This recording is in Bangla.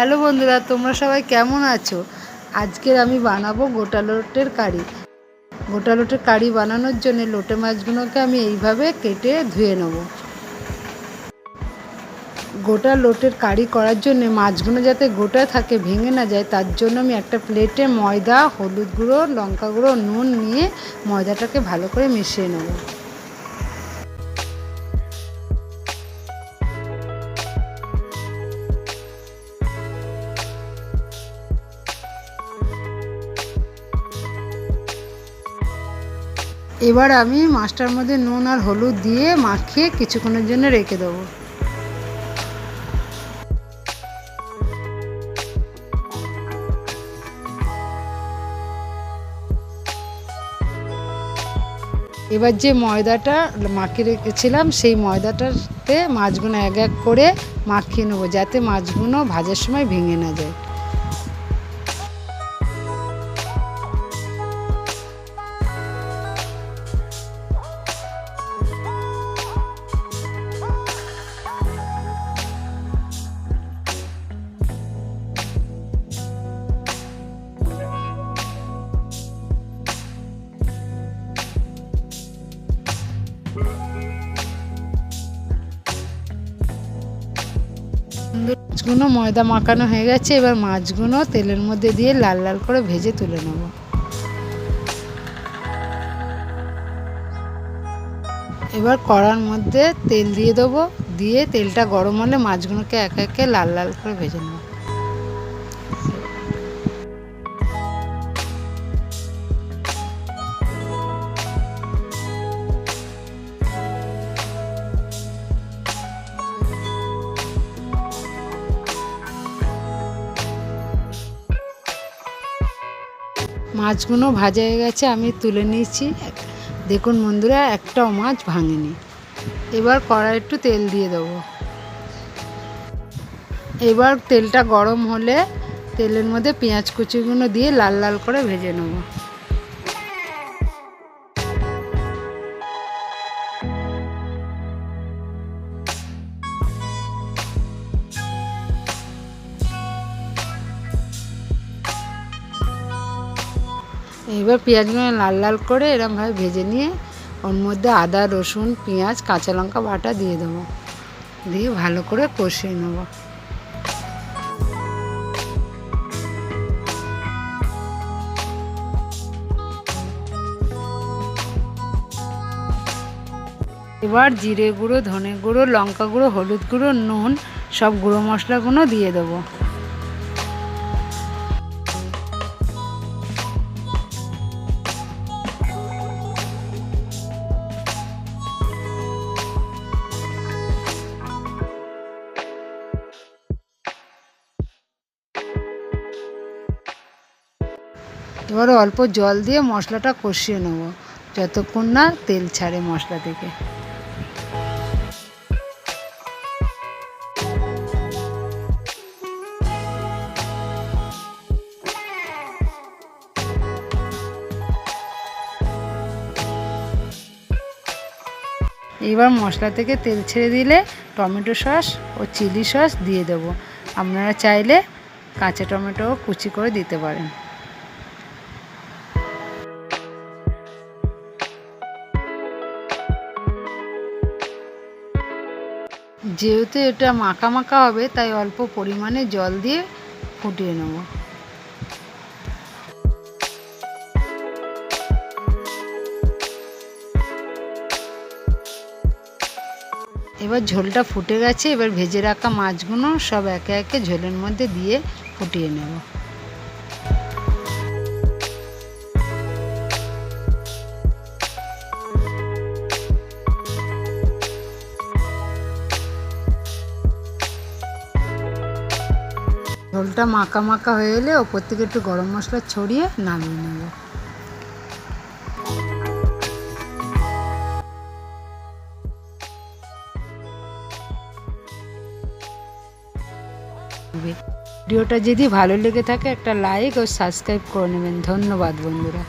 হ্যালো বন্ধুরা, তোমরা সবাই কেমন আছো? আজকের আমি বানাবো গোটা লোটের কারি। গোটা লোটের কারি বানানোর জন্য লোটে মাছগুলোকে আমি এইভাবে কেটে ধুয়ে নেব। গোটা লোটের কারি করার জন্য মাছগুলো যাতে গোটা থাকে, ভেঙে না যায়, তার জন্য আমি একটা প্লেটে ময়দা, হলুদ গুঁড়ো, লঙ্কা গুঁড়ো, নুন নিয়ে ময়দাটাকে ভালো করে মিশিয়ে নেব। এবার আমি মাছটার মধ্যে নুন আর হলুদ দিয়ে মাখিয়ে কিছুক্ষণের জন্য রেখে দেবো। এবার যে ময়দাটা মাখিয়ে রেখেছিলাম সেই ময়দাটাতে মাছগুলো এক এক করে মাখিয়ে নেবো, যাতে মাছগুলো ভাজার সময় ভেঙে না যায়। মাছগুলো ময়দা মাখানো হয়ে গেছে। এবার মাছগুলো তেলের মধ্যে দিয়ে লাল লাল করে ভেজে তুলে নেব। এবার কড়ার মধ্যে তেল দিয়ে দেবো, দিয়ে তেলটা গরম হলে মাছগুলোকে একে একে লাল লাল করে ভেজে নেব। মাছগুলো ভাজা হয়ে গেছে, আমি তুলে নিয়েছি। দেখুন বন্ধুরা, একটাও মাছ ভাঙেনি। এবার কড়াই একটু তেল দিয়ে দেবো। এবার তেলটা গরম হলে তেলের মধ্যে পেঁয়াজ কুচিগুলো দিয়ে লাল লাল করে ভেজে নেব। এবার পেঁয়াজগুলো লাল লাল করে এরমভাবে ভেজে নিয়ে ওর মধ্যে আদা, রসুন, পেঁয়াজ, কাঁচা লঙ্কা বাটা দিয়ে দেবো, দিয়ে ভালো করে কষিয়ে নেব। এবার জিরে গুঁড়ো, ধনে গুঁড়ো, লঙ্কা গুঁড়ো, হলুদ গুঁড়ো, নুন, সব গুঁড়ো মশলাগুলো দিয়ে দেবো। এবার অল্প জল দিয়ে মশলাটা কষিয়ে নেব যতক্ষণ না তেল ছাড়ে মশলা থেকে। এবার মশলা থেকে তেল ছেড়ে দিলে টমেটো সস ও চিলি সস দিয়ে দেবো। আপনারা চাইলে কাঁচা টমেটোও কুচি করে দিতে পারেন। যেহেতু এটা মাখা মাখা হবে, তাই অল্প পরিমাণে জল দিয়ে ফুটিয়ে নেব। এবার ঝোলটা ফুটে গেছে। এবার ভেজে রাখা মাছগুলো সব একে একে ঝোলের মধ্যে দিয়ে ফুটিয়ে নেব। ঝোলটা মাখা মাখা হয়ে এলে ওপর থেকে একটু গরম মশলা ছড়িয়ে নামিয়ে নেব। ভিডিওটা যদি ভালো লেগে থাকে একটা লাইক ও সাবস্ক্রাইব করে নেবেন। ধন্যবাদ বন্ধুরা।